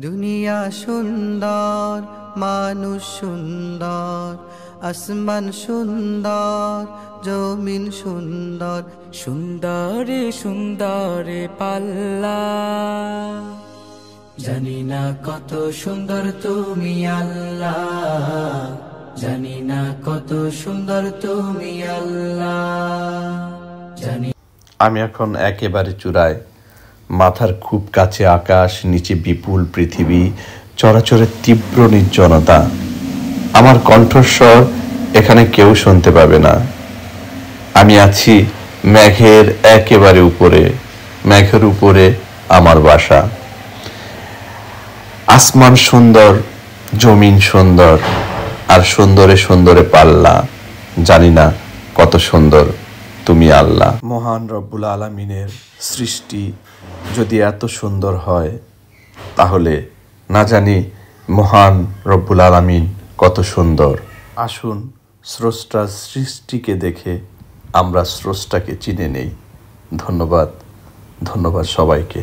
দুনিয়া সুন্দর, মানুষ সুন্দর, আসমান সুন্দর, জমিন সুন্দর, সুন্দরে সুন্দরে পাল্লা। জানি না কত সুন্দর তুমি আল্লাহ, জানি না কত সুন্দর তুমি আল্লাহ। আমি এখন একেবারে চূড়ায়, মাথার খুব কাছে আকাশ, নিচে বিপুল পৃথিবী, চরাচরের তীব্র নির্জনতা। আমার কণ্ঠস্বর এখানে কেউ শুনতে পাবে না। আমি আছি মেঘের একেবারে উপরে, মেঘের উপরে আমার বাসা। আসমান সুন্দর, জমিন সুন্দর, আর সুন্দরে সুন্দরে পাল্লা। জানি না কত সুন্দর তুমি আল্লাহ। মহান রব্বুল আলামিনের সৃষ্টি যদি এত সুন্দর হয়, তাহলে না জানি মহান রব্বুল আলামিন কত সুন্দর। আসুন স্রষ্টার সৃষ্টিকে দেখে আমরা স্রষ্টাকে চিনে নেই। ধন্যবাদ, ধন্যবাদ সবাইকে।